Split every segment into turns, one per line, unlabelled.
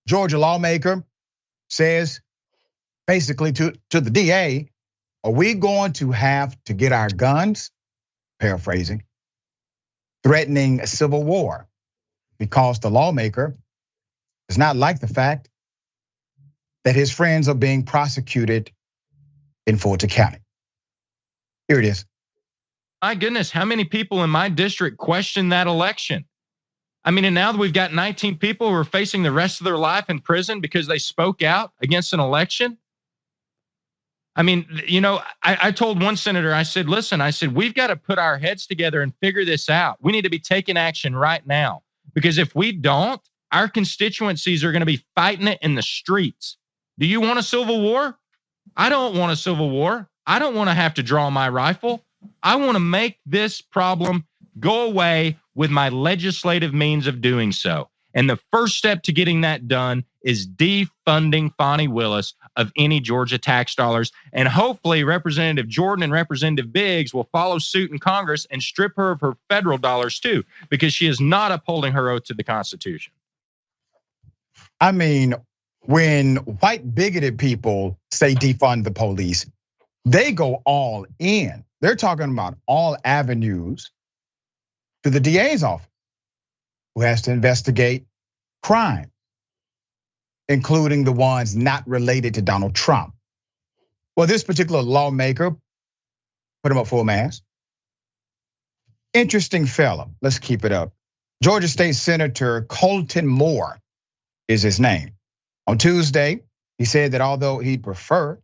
Georgia lawmaker says basically to the DA, are we going to have to get our guns, paraphrasing, threatening a civil war? Because the lawmaker does not like the fact that his friends are being prosecuted in Fulton County. Here it is.
My goodness, how many people in my district questioned that election? I mean, and now that we've got 19 people who are facing the rest of their life in prison because they spoke out against an election. I mean, I told one senator, I said, listen, we've got to put our heads together and figure this out. We need to be taking action right now, because if we don't, our constituencies are going to be fighting it in the streets. Do you want a civil war? I don't want a civil war. I don't want to have to draw my rifle. I want to make this problem go away with my legislative means of doing so. And the first step to getting that done is defunding Fani Willis of any Georgia tax dollars. And hopefully Representative Jordan and Representative Biggs will follow suit in Congress and strip her of her federal dollars too, because she is not upholding her oath to the Constitution.
I mean, when white bigoted people say defund the police, they go all in. They're talking about all avenues to the DA's office, who has to investigate crime, including the ones not related to Donald Trump. Well, this particular lawmaker put him up full mast. Interesting fellow. Let's keep it up. Georgia State Senator Colton Moore is his name. On Tuesday, he said that although he'd prefer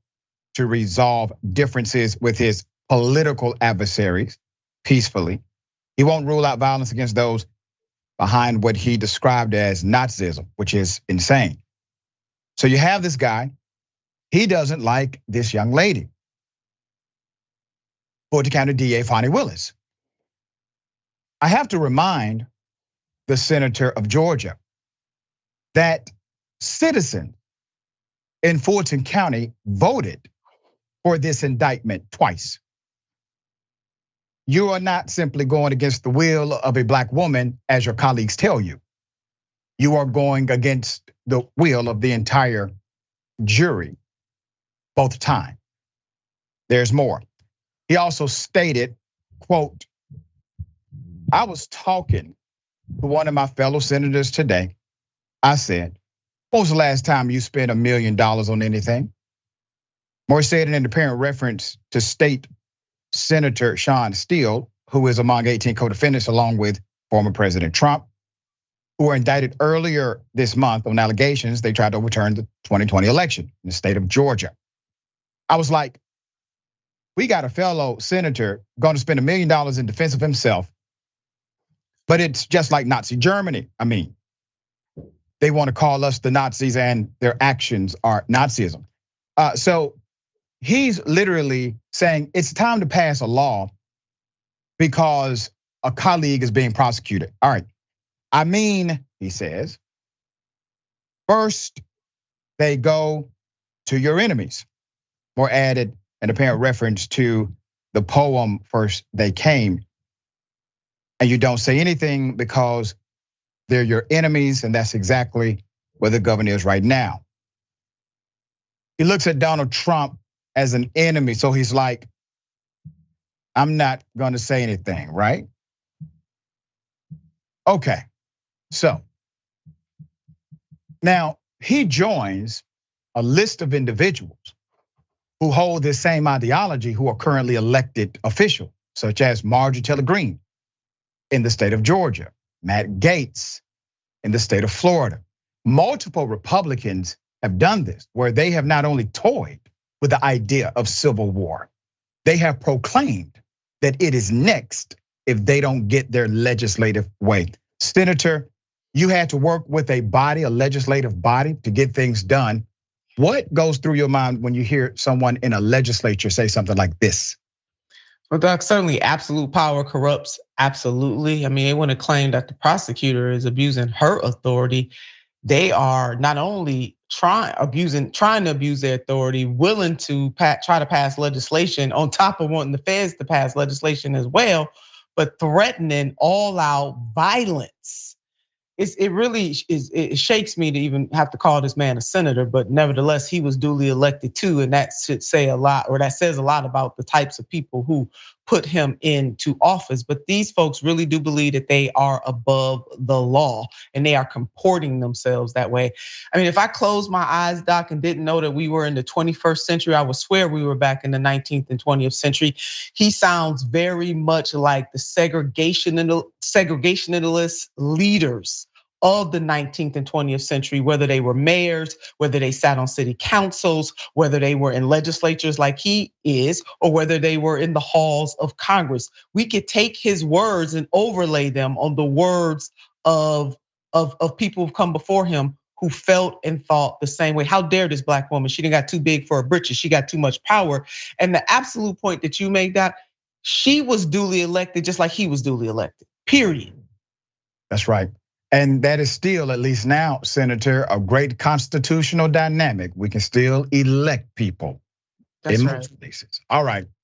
to resolve differences with his political adversaries peacefully, he won't rule out violence against those behind what he described as Nazism, which is insane. So you have this guy, he doesn't like this young lady, Fulton County DA Fani Willis. I have to remind the senator of Georgia that citizens in Fulton County voted for this indictment twice. You are not simply going against the will of a black woman, as your colleagues tell you. You are going against the will of the entire jury, both times. There's more. He also stated, quote, I was talking to one of my fellow senators today. I said, when was the last time you spent $1 million on anything? Moore said in an apparent reference to State Senator Sean Steele, who is among 18 co-defendants along with former President Trump, who were indicted earlier this month on allegations they tried to overturn the 2020 election in the state of Georgia. I was like, we got a fellow senator going to spend $1 million in defense of himself, but it's just like Nazi Germany. I mean, they want to call us the Nazis and their actions are Nazism. So he's literally saying it's time to pass a law because a colleague is being prosecuted. All right, I mean, he says, first they go to your enemies. Moore added an apparent reference to the poem First They Came. And you don't say anything because they're your enemies, and that's exactly where the governor is right now. He looks at Donald Trump as an enemy, so he's like, I'm not gonna say anything, right? Okay, so now he joins a list of individuals who hold this same ideology who are currently elected officials, such as Marjorie Taylor Greene in the state of Georgia, Matt Gaetz in the state of Florida. Multiple Republicans have done this, where they have not only toyed with the idea of civil war, they have proclaimed that it is next if they don't get their legislative way. Senator, you had to work with a body, a legislative body, to get things done. What goes through your mind when you hear someone in a legislature say something like this?
Well, Doc, certainly absolute power corrupts, absolutely. I mean, they want to claim that the prosecutor is abusing her authority. They are not only trying to abuse their authority, willing to try to pass legislation on top of wanting the feds to pass legislation as well, but threatening all out violence it really is. It shakes me to even have to call this man a senator, but nevertheless, he was duly elected too, and that should say a lot, or that says a lot about the types of people who put him into office. But these folks really do believe that they are above the law, and they are comporting themselves that way. I mean, if I closed my eyes, Doc, and didn't know that we were in the 21st century, I would swear we were back in the 19th and 20th century. He sounds very much like the segregationalist leaders of the 19th and 20th century, whether they were mayors, whether they sat on city councils, whether they were in legislatures like he is, or whether they were in the halls of Congress. We could take his words and overlay them on the words of people who've come before him who felt and thought the same way. How dare this black woman? She done got too big for her britches. She got too much power. And the absolute point that you made, that she was duly elected just like he was duly elected, period.
That's right. And that is still, at least now, Senator, a great constitutional dynamic. We can still elect people in most places. All right.